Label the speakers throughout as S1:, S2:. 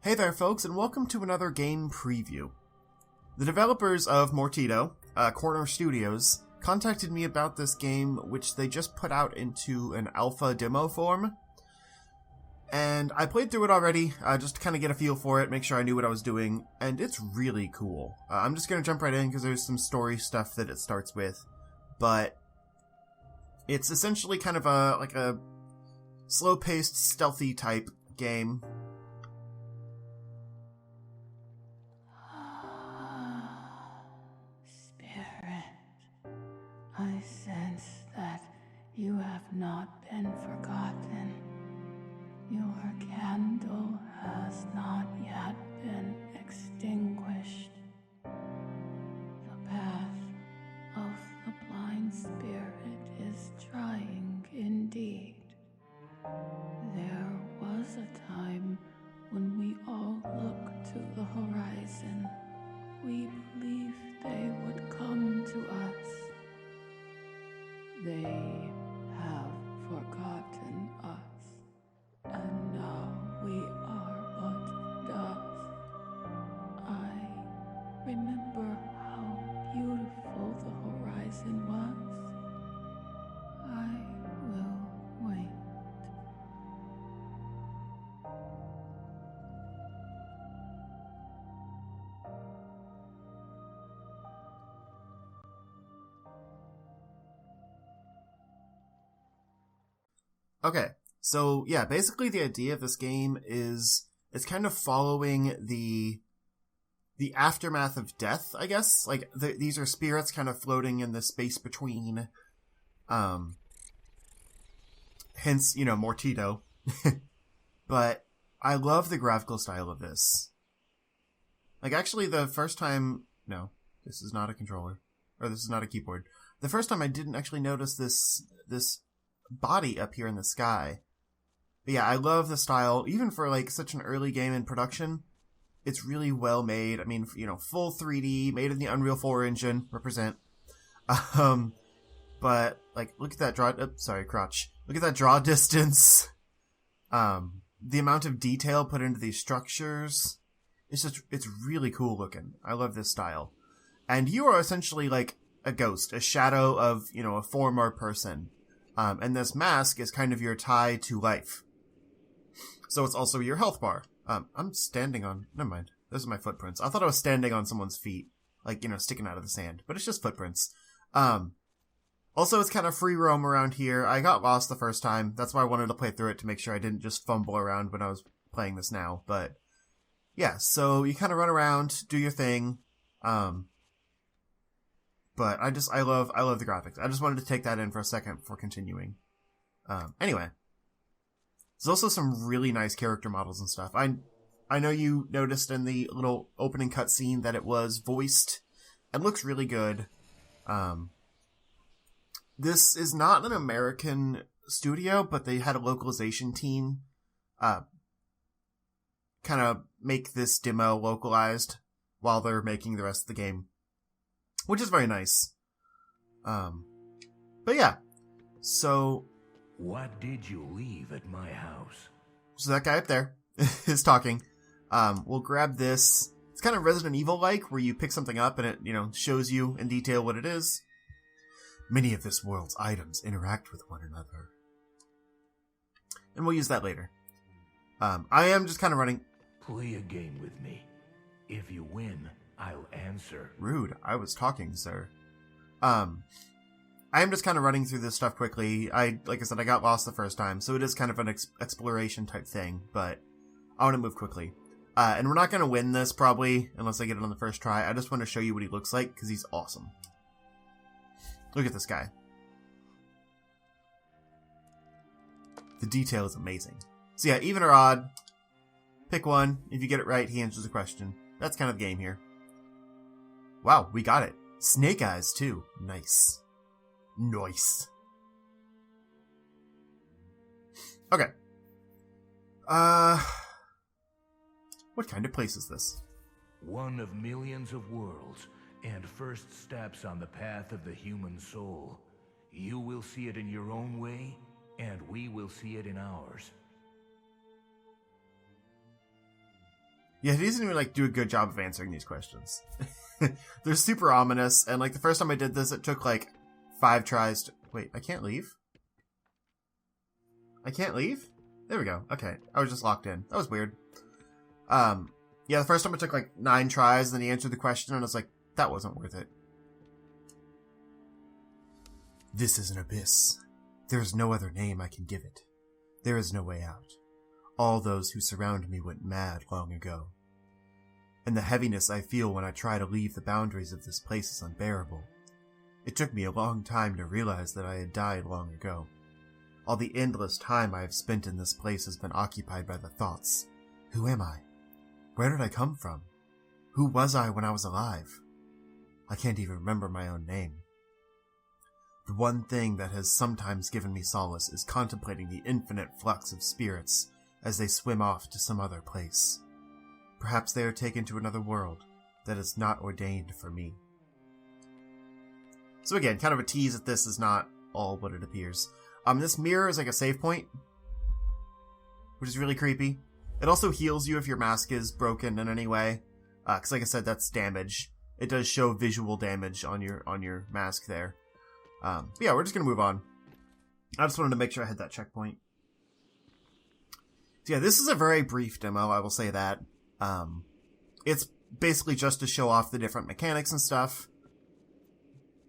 S1: Hey there folks, and welcome to another game preview. The developers of Mortido, Corner Studios, contacted me about this game, which they just put out into an alpha demo form. And I played through it already, just to kind of get a feel for it, make sure I knew what I was doing, and it's really cool. I'm just going to jump right in because there's some story stuff that it starts with, but it's essentially kind of a slow-paced, stealthy type game.
S2: I sense that you have not been forgotten. Your candle has not yet been extinguished. The path of the blind spirit is trying indeed. There was a time when we all looked to the horizon. We believed they would come to us. They have forgotten us, and now we are but dust. I remember how beautiful the horizon was. I will wait.
S1: Okay, so yeah, basically the idea of this game is it's kind of following the aftermath of death, I guess. Like, these are spirits kind of floating in the space between, hence, Mortido. But I love the graphical style of this. Like, actually, the first time... No, this is not a controller. Or this is not a keyboard. The first time I didn't actually notice this body up here in the sky. But yeah, I love the style. Even for, like, such an early game in production, it's really well made. I mean, full 3D, made in the Unreal 4 engine, represent. But, like, look at that draw... crotch. Look at that draw distance. The amount of detail put into these structures. It's really cool looking. I love this style. And you are essentially like a ghost, a shadow of, a former person. And this mask is kind of your tie to life. So it's also your health bar. I'm standing on... Never mind. Those are my footprints. I thought I was standing on someone's feet. Like, sticking out of the sand. But it's just footprints. Also, it's kind of free roam around here. I got lost the first time. That's why I wanted to play through it to make sure I didn't just fumble around when I was playing this now. But, yeah. So, you kind of run around, do your thing. But I love the graphics. I just wanted to take that in for a second before continuing. Anyway. There's also some really nice character models and stuff. I know you noticed in the little opening cutscene that it was voiced. It looks really good. This is not an American studio, but they had a localization team kind of make this demo localized while they're making the rest of the game. Which is very nice. But yeah. So...
S3: What did you leave at my house?
S1: So that guy up there is talking. We'll grab this. It's kind of Resident Evil-like, where you pick something up and it, shows you in detail what it is. Many of this world's items interact with one another. And we'll use that later. I am just kind of running...
S3: Play a game with me. If you win, I'll answer.
S1: Rude. I was talking, sir. I am just kind of running through this stuff quickly. Like I said, I got lost the first time, so it is kind of an exploration type thing, but I want to move quickly. And we're not going to win this, probably, unless I get it on the first try. I just want to show you what he looks like, because he's awesome. Look at this guy. The detail is amazing. So yeah, even or odd, pick one. If you get it right, he answers the question. That's kind of the game here. Wow, we got it. Snake eyes, too. Nice. Nice. Okay. What kind of place is this?
S3: One of millions of worlds, and first steps on the path of the human soul. You will see it in your own way, and we will see it in ours.
S1: Yeah, he doesn't even, like, do a good job of answering these questions. They're super ominous, and, like, the first time I did this, it took, like, 5 tries to... Wait, I can't leave? I can't leave? There we go. Okay, I was just locked in. That was weird. Yeah, the first time it took, like, 9 tries, and then he answered the question, and I was like, that wasn't worth it. This is an abyss. There is no other name I can give it. There is no way out. All those who surround me went mad long ago. And the heaviness I feel when I try to leave the boundaries of this place is unbearable. It took me a long time to realize that I had died long ago. All the endless time I have spent in this place has been occupied by the thoughts. Who am I? Where did I come from? Who was I when I was alive? I can't even remember my own name. The one thing that has sometimes given me solace is contemplating the infinite flux of spirits as they swim off to some other place. Perhaps they are taken to another world that is not ordained for me. So again, kind of a tease that this is not all what it appears. This mirror is like a save point, which is really creepy. It also heals you if your mask is broken in any way, because like I said, that's damage. It does show visual damage on your mask there. But yeah, we're just gonna move on. I just wanted to make sure I had that checkpoint. So yeah, this is a very brief demo, I will say that. It's basically just to show off the different mechanics and stuff.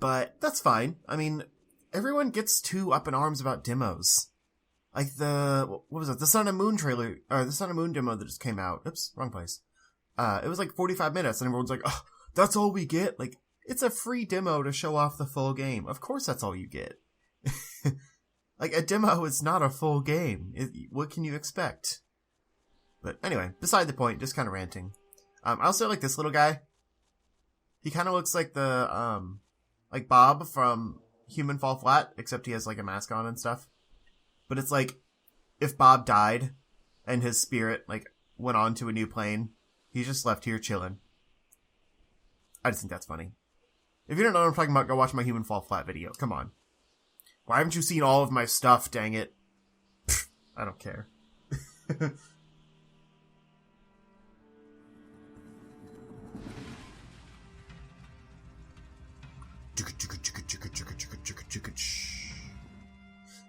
S1: But that's fine. I mean, everyone gets too up in arms about demos. Like what was it? The Sun and Moon trailer, or the Sun and Moon demo that just came out. Oops, wrong place. It was like 45 minutes and everyone's like, oh, that's all we get? Like, it's a free demo to show off the full game. Of course that's all you get. Like, a demo is not a full game. What can you expect? But anyway, beside the point, just kind of ranting. I also like this little guy. He kind of looks like like Bob from Human Fall Flat, except he has like a mask on and stuff. But it's like, if Bob died and his spirit like went on to a new plane, he's just left here chilling. I just think that's funny. If you don't know what I'm talking about, go watch my Human Fall Flat video. Come on. Why haven't you seen all of my stuff, dang it? Pfft, I don't care.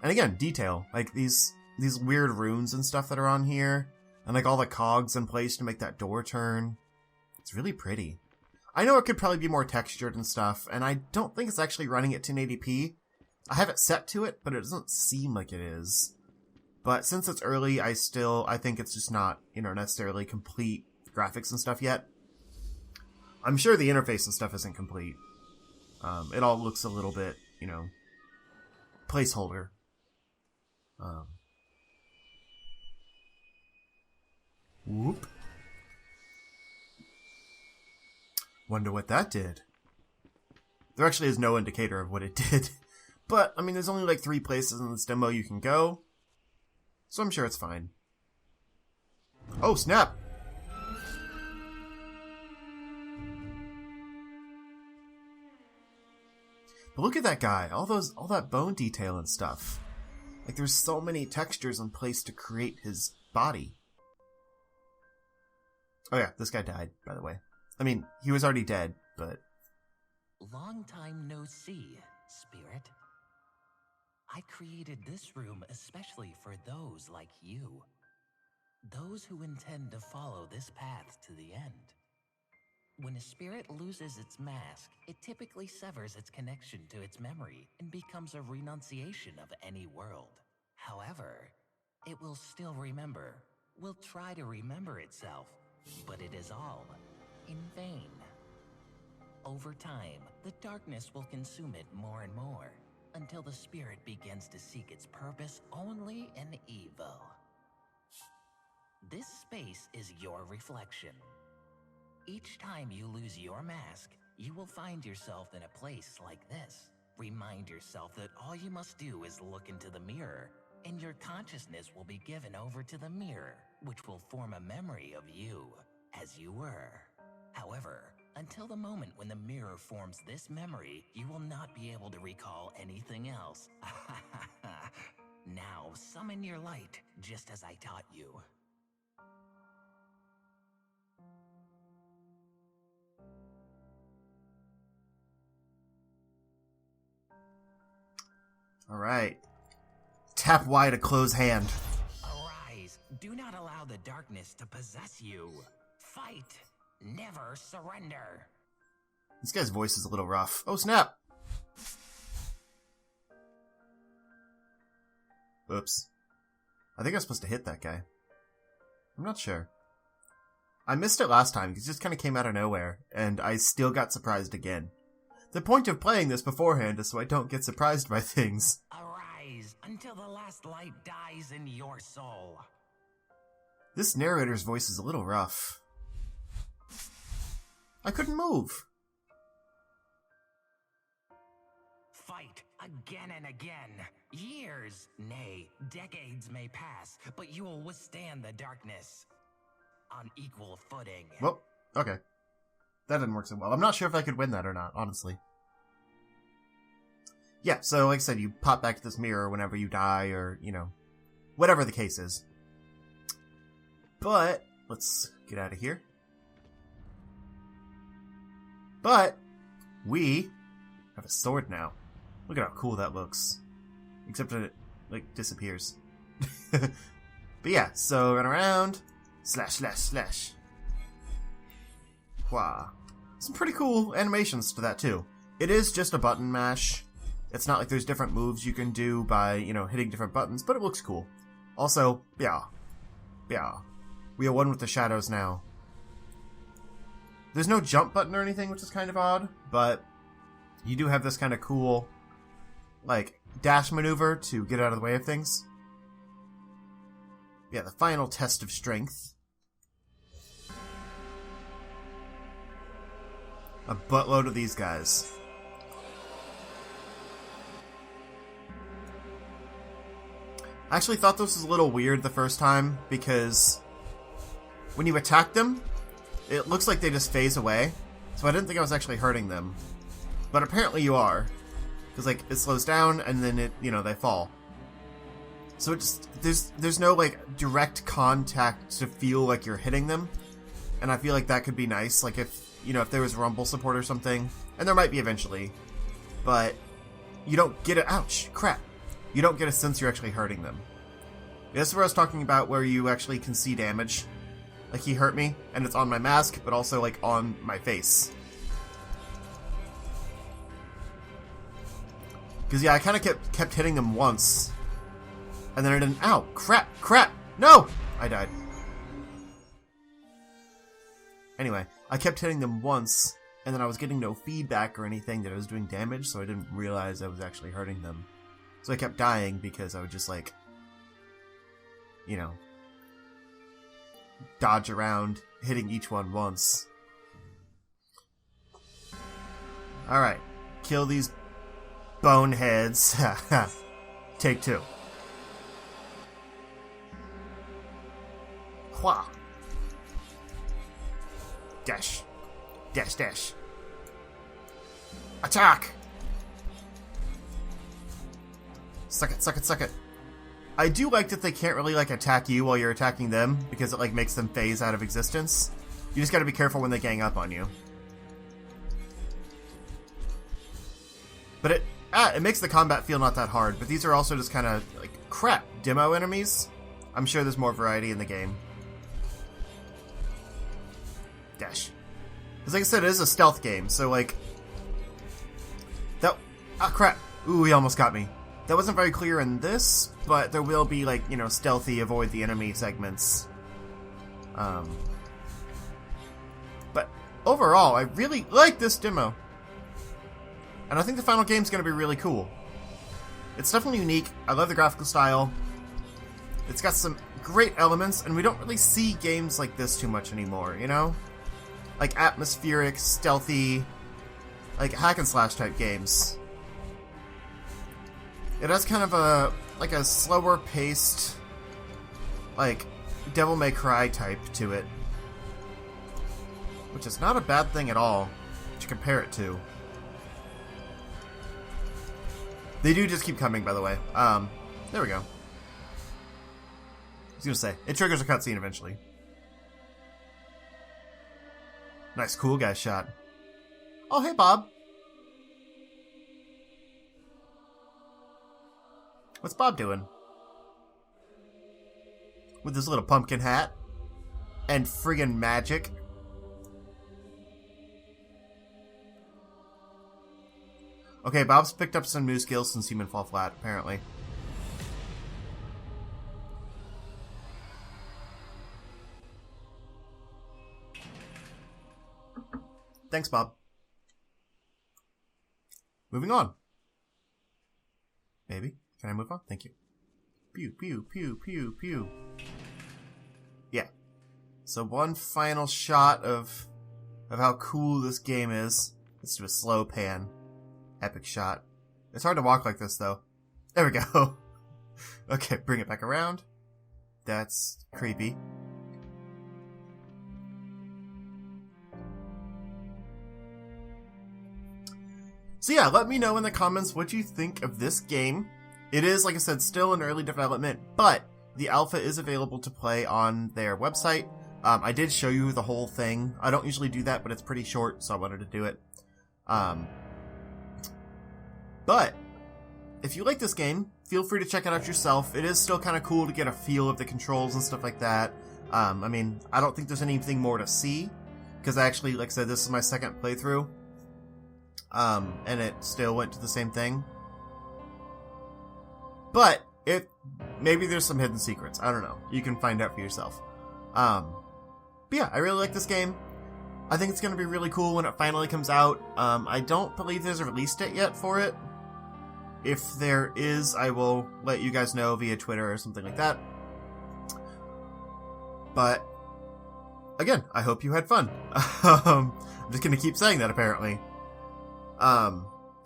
S1: And again, detail. Like these weird runes and stuff that are on here. And like all the cogs in place to make that door turn. It's really pretty. I know it could probably be more textured and stuff, and I don't think it's actually running at 1080p. I have it set to it, but it doesn't seem like it is. But since it's early, I think it's just not, necessarily complete graphics and stuff yet. I'm sure the interface and stuff isn't complete. It all looks a little bit, placeholder. Whoop. Wonder what that did. There actually is no indicator of what it did. But, I mean, there's only like 3 places in this demo you can go. So I'm sure it's fine. Oh, snap! But look at that guy. All that bone detail and stuff. Like, there's so many textures in place to create his body. Oh yeah, this guy died, by the way. I mean, he was already dead, but...
S4: Long time no see, spirit. I created this room especially for those like you. Those who intend to follow this path to the end. When a spirit loses its mask, it typically severs its connection to its memory and becomes a renunciation of any world. However, it will still remember, will try to remember itself, but it is all in vain. Over time, the darkness will consume it more and more, until the spirit begins to seek its purpose only in evil. This space is your reflection. Each time you lose your mask, you will find yourself in a place like this. Remind yourself that all you must do is look into the mirror, and your consciousness will be given over to the mirror, which will form a memory of you as you were. However, until the moment when the mirror forms this memory, you will not be able to recall anything else. Now summon your light, just as I taught you.
S1: Alright. Tap Y to close hand.
S4: Arise. Do not allow the darkness to possess you. Fight. Never surrender.
S1: This guy's voice is a little rough. Oh, snap! Oops. I think I was supposed to hit that guy. I'm not sure. I missed it last time because it just kind of came out of nowhere, and I still got surprised again. The point of playing this beforehand is so I don't get surprised by things.
S4: Arise until the last light dies in your soul.
S1: This narrator's voice is a little rough. I couldn't move.
S4: Fight again and again. Years, nay, decades may pass, but you will withstand the darkness on equal footing.
S1: Well, okay. That didn't work so well. I'm not sure if I could win that or not, honestly. Yeah, so like I said, you pop back to this mirror whenever you die or, you know, whatever the case is. But, let's get out of here. But, we have a sword now. Look at how cool that looks. Except that it, like, disappears. But yeah, so run around. Slash, slash, slash. Wow. Some pretty cool animations to that, too. It is just a button mash. It's not like there's different moves you can do by, you know, hitting different buttons, but it looks cool. Also, yeah. Yeah. We are one with the shadows now. There's no jump button or anything, which is kind of odd, but you do have this kind of cool, like, dash maneuver to get out of the way of things. Yeah, the final test of strength. A buttload of these guys. I actually thought this was a little weird the first time, because when you attack them, it looks like they just phase away, so I didn't think I was actually hurting them. But apparently you are. Because, like, it slows down, and then it, you know, they fall. So it just, there's no, like, direct contact to feel like you're hitting them. And I feel like that could be nice, like, if, you know, if there was rumble support or something. And there might be eventually. But you don't get it, ouch, crap. You don't get a sense you're actually hurting them. This is where I was talking about where you actually can see damage. Like, he hurt me, and it's on my mask, but also, like, on my face. Because, yeah, I kind of kept hitting them once. And then I didn't... Ow! Crap! Crap! No! I died. Anyway, I kept hitting them once, and then I was getting no feedback or anything that I was doing damage, so I didn't realize I was actually hurting them. So I kept dying because I would just, like... You know... dodge around, hitting each one once. Alright. Kill these boneheads. Take two. Hua. Dash. Dash, dash. Attack! Suck it, suck it, suck it. I do like that they can't really, like, attack you while you're attacking them, because it, like, makes them phase out of existence. You just gotta be careful when they gang up on you. But it makes the combat feel not that hard, but these are also just kind of, like, crap, demo enemies. I'm sure there's more variety in the game. Dash. Because like I said, it is a stealth game, so, like... That... Ah, crap. Ooh, he almost got me. That wasn't very clear in this, but there will be, like, you know, stealthy, avoid the enemy segments. But overall, I really like this demo. And I think the final game's going to be really cool. It's definitely unique. I love the graphical style. It's got some great elements, and we don't really see games like this too much anymore, you know? Like atmospheric, stealthy, like hack and slash type games. It has kind of a, like a slower paced, like, Devil May Cry type to it. Which is not a bad thing at all, to compare it to. They do just keep coming, by the way. There we go. I was gonna say, it triggers a cutscene eventually. Nice cool guy shot. Oh, hey, Bob. What's Bob doing? With his little pumpkin hat. And friggin' magic. Okay, Bob's picked up some new skills since Human Fall Flat, apparently. Thanks, Bob. Moving on. Maybe. Can I move on? Thank you. Pew, pew, pew, pew, pew. Yeah. So one final shot of how cool this game is. Let's do a slow pan. Epic shot. It's hard to walk like this, though. There we go. Okay, bring it back around. That's creepy. So yeah, let me know in the comments what you think of this game. It is, like I said, still in early development, but the alpha is available to play on their website. I did show you the whole thing. I don't usually do that, but it's pretty short, so I wanted to do it. But if you like this game, feel free to check it out yourself. It is still kind of cool to get a feel of the controls and stuff like that. I mean, I don't think there's anything more to see, because actually, like I said, this is my second playthrough. And it still went to the same thing. But maybe there's some hidden secrets. I don't know. You can find out for yourself. But yeah, I really like this game. I think it's going to be really cool when it finally comes out. I don't believe there's a release date yet for it. If there is, I will let you guys know via Twitter or something like that. But again, I hope you had fun. I'm just going to keep saying that, apparently.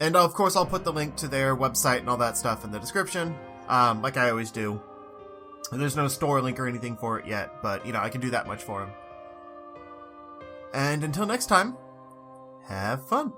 S1: And of course I'll put the link to their website and all that stuff in the description, like I always do. And there's no store link or anything for it yet, but, you know, I can do that much for them. And until next time, have fun!